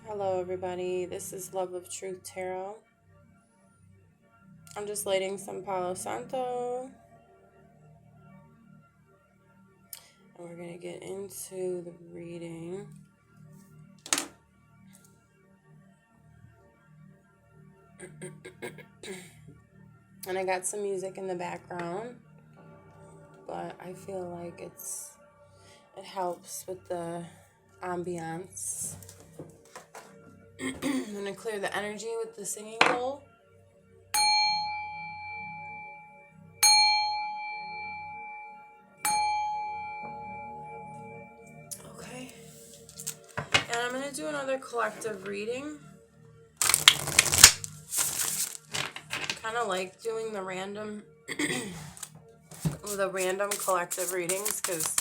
Hello everybody, this is Love of Truth Tarot. I'm just lighting some Palo Santo. And we're going to get into the reading. And I got some music in the background, but I feel like it helps with the ambiance. I'm going to clear the energy with the singing bowl. Okay. And I'm going to do another collective reading. I kind of like doing the random collective readings because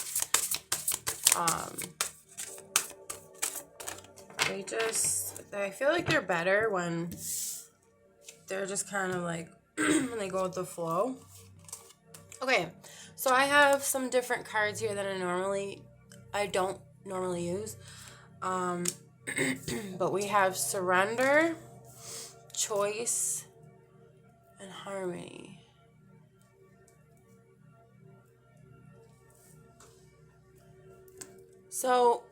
I feel like they're better when they're just kind of like when they go with the flow. Okay, so I have some different cards here that I don't normally use. But we have surrender, choice, and harmony. So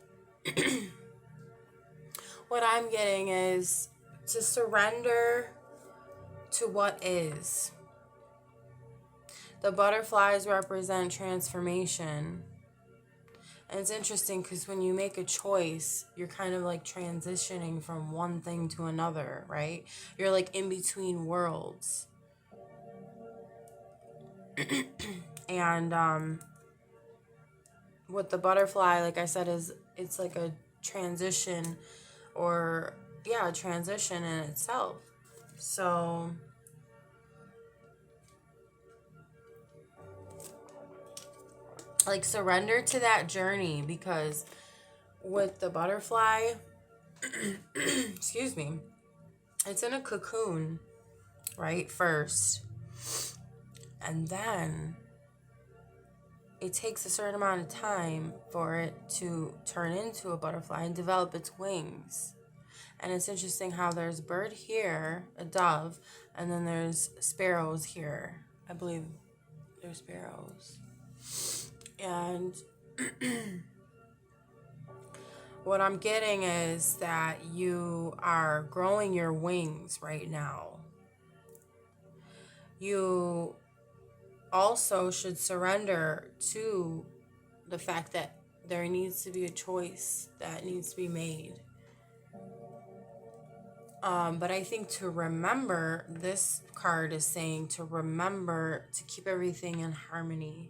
what I'm getting is to surrender to what is. The butterflies represent transformation. And it's interesting because when you make a choice, you're kind of like transitioning from one thing to another, right? You're like in between worlds. And with the butterfly, like I said, it's like a transition a transition in itself. So like surrender to that journey, because with the butterfly, excuse me, it's in a cocoon, right? First. And then it takes a certain amount of time for it to turn into a butterfly and develop its wings. And it's interesting how there's a bird here, a dove, and then there's sparrows here. I believe they're sparrows. And what I'm getting is that you are growing your wings right now. You also should surrender to the fact that there needs to be a choice that needs to be made. But I think to remember, this card is saying to remember to keep everything in harmony.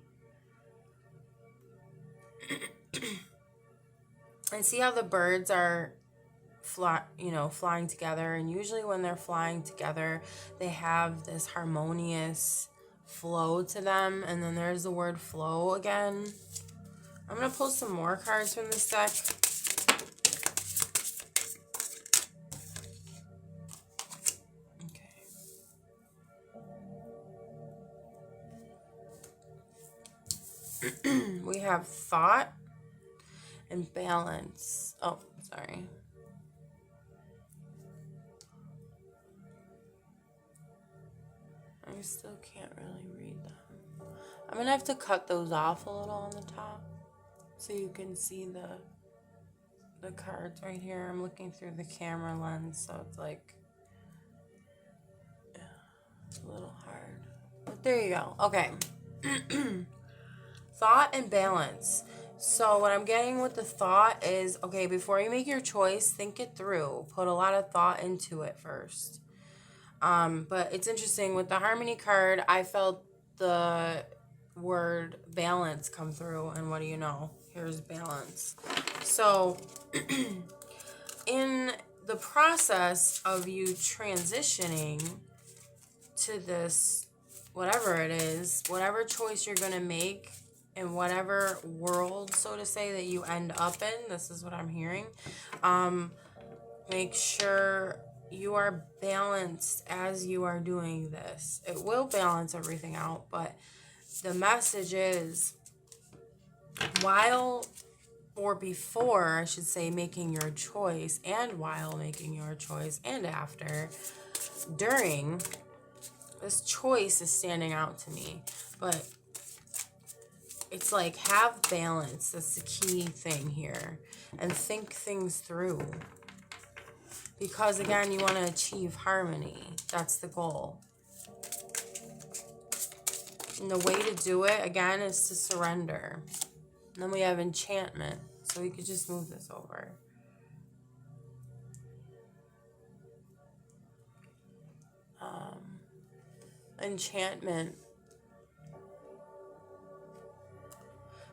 And see how the birds are flying together. And usually when they're flying together, they have this harmonious flow to them. And then there's the word flow again. I'm going to pull some more cards from this deck. Okay. We have thought and balance. Oh, sorry. I still can't really read them. I'm going to have to cut those off a little on the top so you can see the cards right here. I'm looking through the camera lens, so it's like it's a little hard. But there you go. Okay. Thought and balance. So what I'm getting with the thought is, okay, before you make your choice, think it through. Put a lot of thought into it first. But it's interesting with the harmony card, I felt the word balance come through, and what do you know? Here's balance. So in the process of you transitioning to this, whatever it is, whatever choice you're going to make in whatever world, so to say, that you end up in, this is what I'm hearing, make sure you are balanced as you are doing this. It will balance everything out, but the message is, while or before, I should say, making your choice, and while making your choice, and after, during, this choice is standing out to me. But it's like, have balance. That's the key thing here. And think things through. Because again, you want to achieve harmony. That's the goal. And the way to do it, again, is to surrender. And then we have enchantment. So we could just move this over. Enchantment.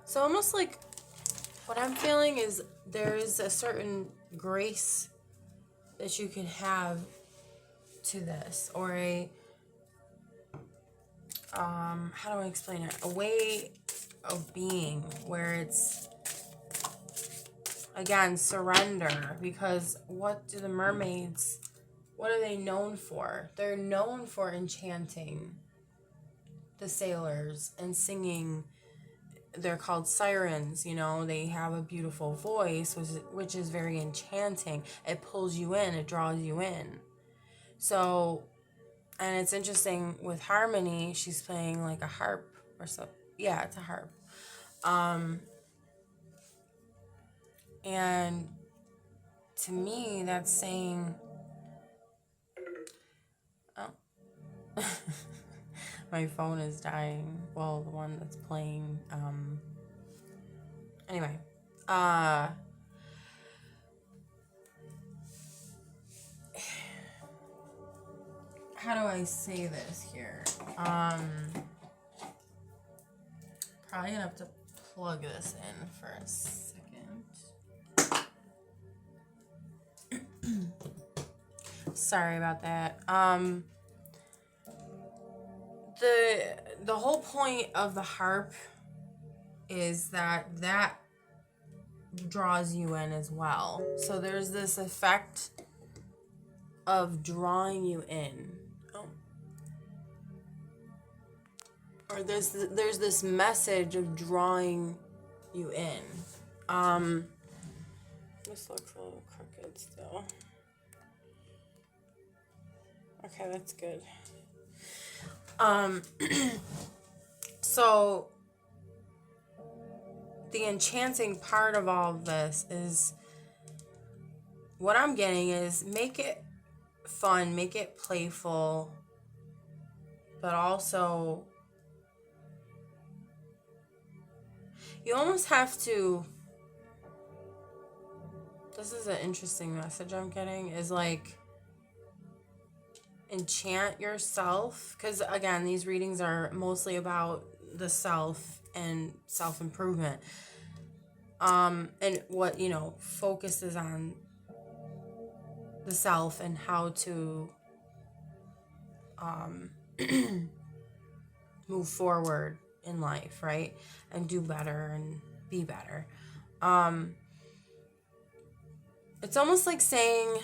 So almost like what I'm feeling is there is a certain grace that you can have to this, or a how do I explain it? A way of being where it's, again, surrender. Because what do the mermaids, what are they known for? They're known for enchanting the sailors and singing. They're called sirens, you know. They have a beautiful voice, which is very enchanting. It pulls you in, it draws you in. So, and it's interesting with harmony, she's playing like a harp or so. Yeah, it's a harp. And to me, that's saying, oh, my phone is dying. Well, the one that's playing. Anyway, how do I say this here? Probably gonna have to plug this in for a second. Sorry about that. The whole point of the harp is that draws you in as well. So there's this effect of drawing you in. Or there's this message of drawing you in. This looks a little crooked still. Okay, that's good. So the enchanting part of all of this is, what I'm getting is, make it fun, make it playful, but also you almost have to, this is an interesting message I'm getting, is like, enchant yourself. Because again, these readings are mostly about the self and self-improvement. And what, you know, focuses on the self and how to move forward in life, right? And do better and be better. It's almost like saying,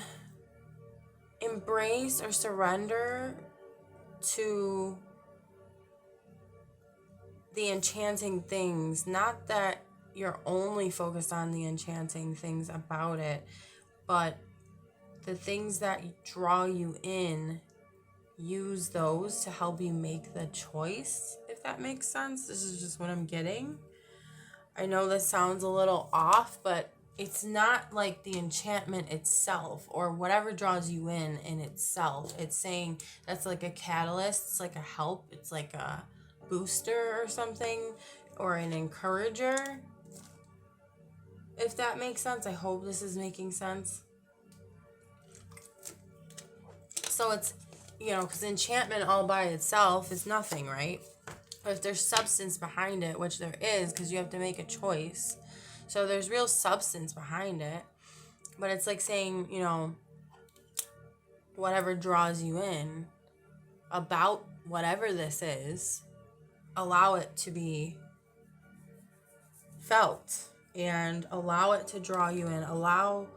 embrace or surrender to the enchanting things. Not that you're only focused on the enchanting things about it, but the things that draw you in, use those to help you make the choice, if that makes sense. This is just what I'm getting. I know this sounds a little off, but it's not like the enchantment itself or whatever draws you in itself. It's saying that's like a catalyst. It's like a help. It's like a booster or something, or an encourager. If that makes sense. I hope this is making sense. So it's, you know, because enchantment all by itself is nothing, right? But if there's substance behind it, which there is, because you have to make a choice. So there's real substance behind it. But it's like saying, you know, whatever draws you in about whatever this is, allow it to be felt and allow it to draw you in. Allow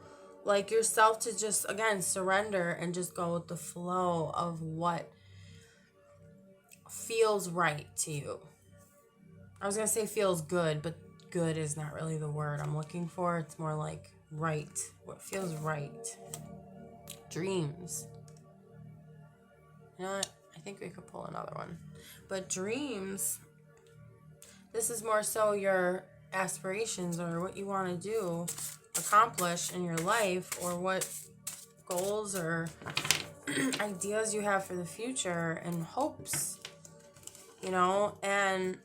like yourself to just, again, surrender and just go with the flow of what feels right to you. I was going to say feels good, but good is not really the word I'm looking for. It's more like right. What feels right. Dreams. You know what? I think we could pull another one. But dreams, this is more so your aspirations or what you want to do, accomplish in your life, or what goals or ideas you have for the future and hopes, you know. And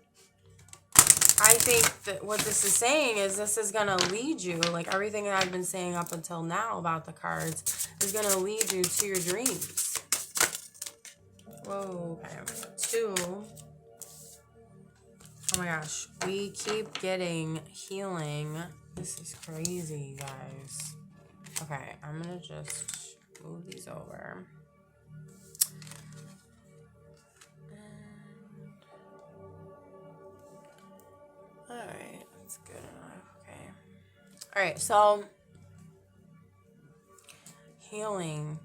I think that what this is saying is this is going to lead you, like everything that I've been saying up until now about the cards, is going to lead you to your dreams. Whoa, okay. 2. Oh my gosh, we keep getting healing. This is crazy, guys. Okay, I'm going to just move these over. Alright, that's good enough. Okay. Alright, so healing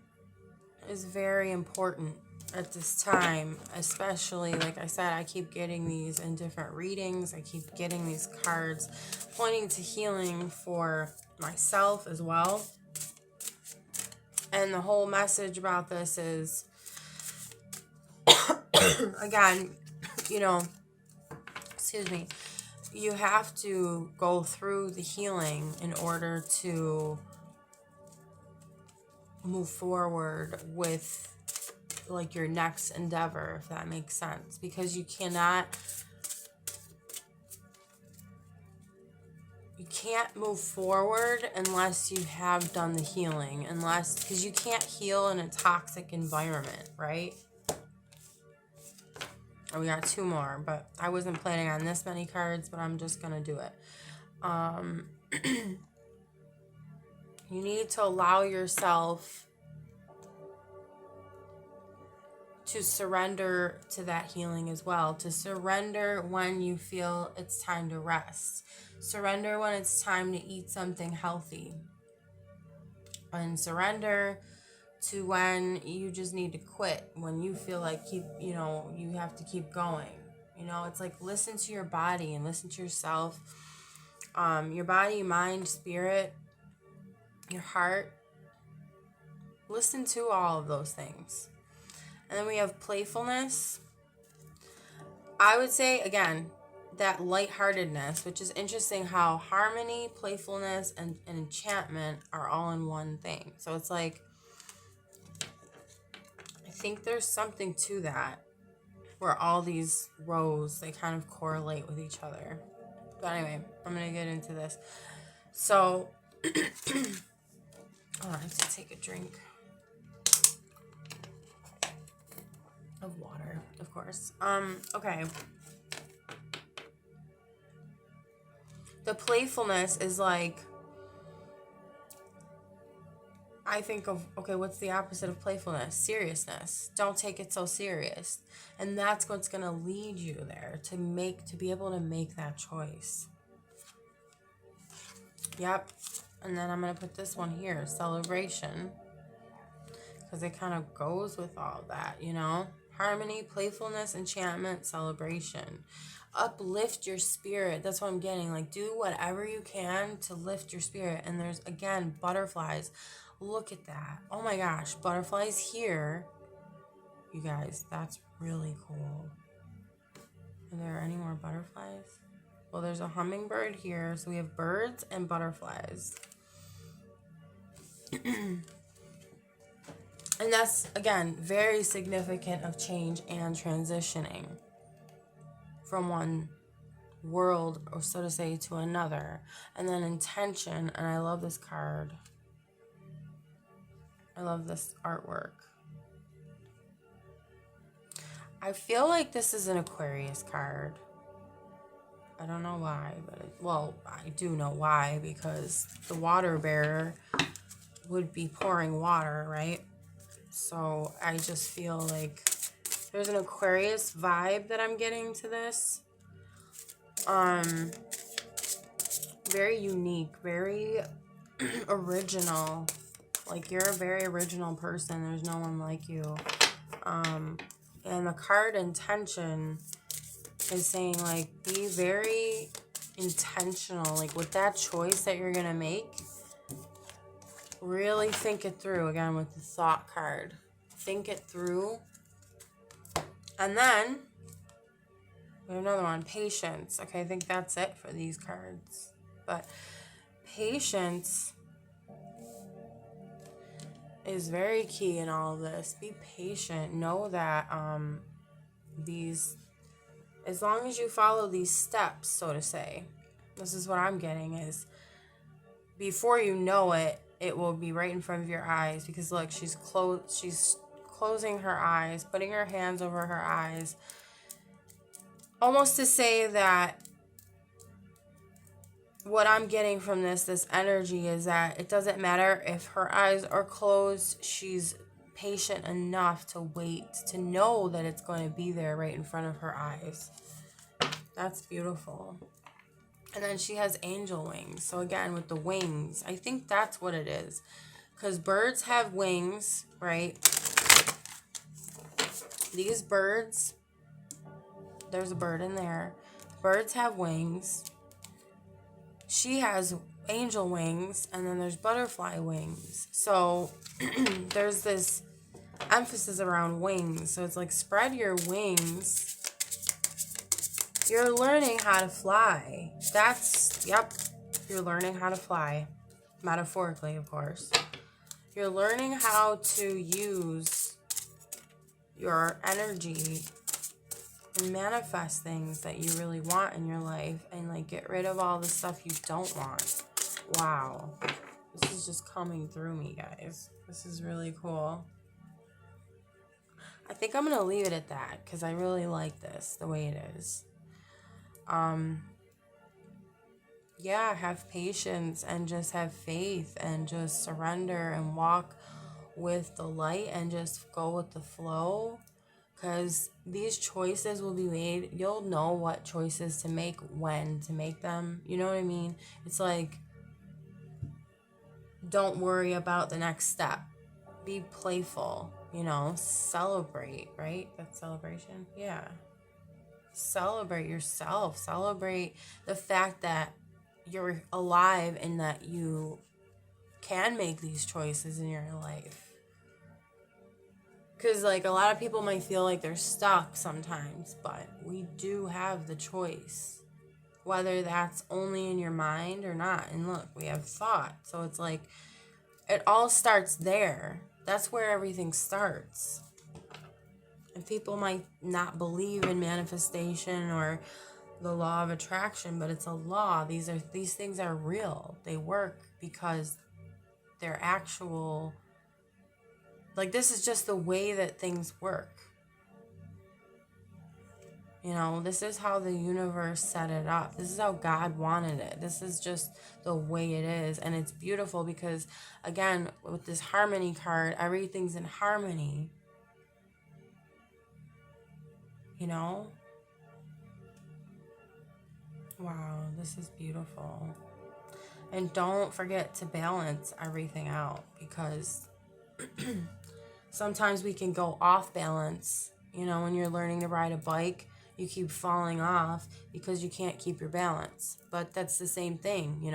is very important at this time, especially, like I said, I keep getting these in different readings. I keep getting these cards pointing to healing for myself as well. And the whole message about this is, again, you know, excuse me, you have to go through the healing in order to move forward with like your next endeavor, if that makes sense, because you can't move forward unless you have done the healing, because you can't heal in a toxic environment, right? And we got 2 more, but I wasn't planning on this many cards, but I'm just gonna do it. You need to allow yourself to surrender to that healing as well. To surrender when you feel it's time to rest. Surrender when it's time to eat something healthy. And surrender to when you just need to quit. When you feel like you have to keep going. You know, it's like listen to your body and listen to yourself. Your body, mind, spirit, your heart. Listen to all of those things. And then we have playfulness. I would say, again, that lightheartedness, which is interesting how harmony, playfulness, and enchantment are all in one thing. So it's like, I think there's something to that, where all these rows, they kind of correlate with each other. But anyway, I'm going to get into this. So, I have to take a drink of water, of course. Okay. The playfulness is like, I think of, okay, what's the opposite of playfulness? Seriousness. Don't take it so serious. And that's what's going to lead you there, to be able to make that choice. Yep. And then I'm going to put this one here, celebration, because it kind of goes with all that, you know? Harmony, playfulness, enchantment, celebration. Uplift your spirit. That's what I'm getting. Like, do whatever you can to lift your spirit. And there's, again, butterflies. Look at that. Oh my gosh, butterflies here. You guys, that's really cool. Are there any more butterflies? Well, there's a hummingbird here. So we have birds and butterflies. And that's, again, very significant of change and transitioning from one world, or so to say, to another. And then intention, and I love this card. I love this artwork. I feel like this is an Aquarius card. I don't know why, but I do know why, because the water bearer would be pouring water, right? So I just feel like there's an Aquarius vibe that I'm getting to this. Very unique, very original. Like, you're a very original person. There's no one like you. And the card intention is saying, like, be very intentional. Like with that choice that you're going to make, really think it through. Again, with the thought card. Think it through. And then we have another one, patience. Okay, I think that's it for these cards. But patience is very key in all of this. Be patient. Know that as long as you follow these steps, so to say, this is what I'm getting is before you know it, it will be right in front of your eyes. Because look, she's closing her eyes, putting her hands over her eyes, almost to say that what I'm getting from this energy is that it doesn't matter if her eyes are closed. She's patient enough to wait, to know that it's going to be there right in front of her eyes. That's beautiful. And then she has angel wings. So again, with the wings, I think that's what it is. Because birds have wings, right? These birds, there's a bird in there. Birds have wings. She has angel wings, and then there's butterfly wings. So there's this emphasis around wings. So it's like spread your wings. You're learning how to fly. Yep, you're learning how to fly. Metaphorically, of course. You're learning how to use your energy and manifest things that you really want in your life and like get rid of all the stuff you don't want. Wow. This is just coming through me, guys. This is really cool. I think I'm going to leave it at that because I really like this the way it is. Yeah, have patience and just have faith and just surrender and walk with the light and just go with the flow. Because these choices will be made. You'll know what choices to make, when to make them. You know what I mean? It's like, don't worry about the next step. Be playful, celebrate, right? That's celebration? Yeah. Celebrate yourself. Celebrate the fact that you're alive and that you can make these choices in your life. Because, like, a lot of people might feel like they're stuck sometimes, but we do have the choice. Whether that's only in your mind or not. And look, we have thought. So it's like, it all starts there. That's where everything starts. And people might not believe in manifestation or the law of attraction, but it's a law. These things are real. They work because they're actual. Like, this is just the way that things work. This is how the universe set it up. This is how God wanted it. This is just the way it is. And it's beautiful because, again, with this harmony card, everything's in harmony. Wow, this is beautiful. And don't forget to balance everything out because sometimes we can go off balance. When you're learning to ride a bike, you keep falling off because you can't keep your balance. But that's the same thing,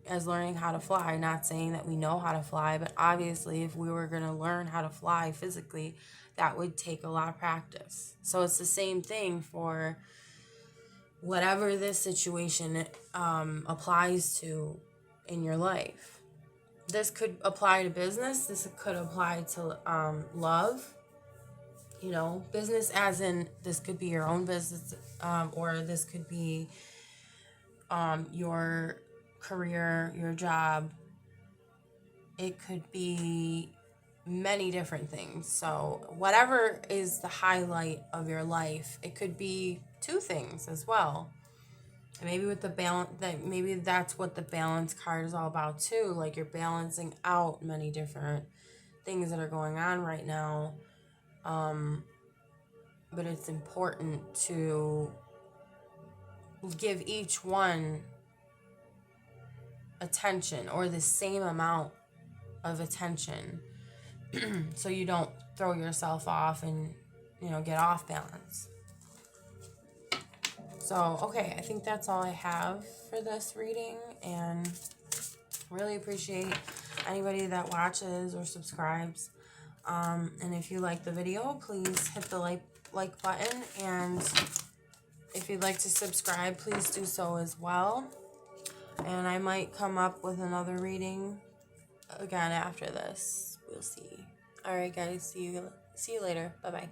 as learning how to fly. Not saying that we know how to fly, but obviously if we were going to learn how to fly physically, that would take a lot of practice. So it's the same thing for whatever this situation applies to in your life. This could apply to business. This could apply to love. Business as in this could be your own business, or this could be your career, your job. It could be many different things. So whatever is the highlight of your life, it could be two things as well. And maybe with the balance, maybe that's what the balance card is all about too. Like, you're balancing out many different things that are going on right now. But it's important to give each one attention, or the same amount of attention, so you don't throw yourself off and get off balance. So, okay, I think that's all I have for this reading, and really appreciate anybody that watches or subscribes. And if you like the video, please hit the like button, and if you'd like to subscribe, please do so as well. And I might come up with another reading again after this. We'll see. All right, guys. See you later. Bye-bye.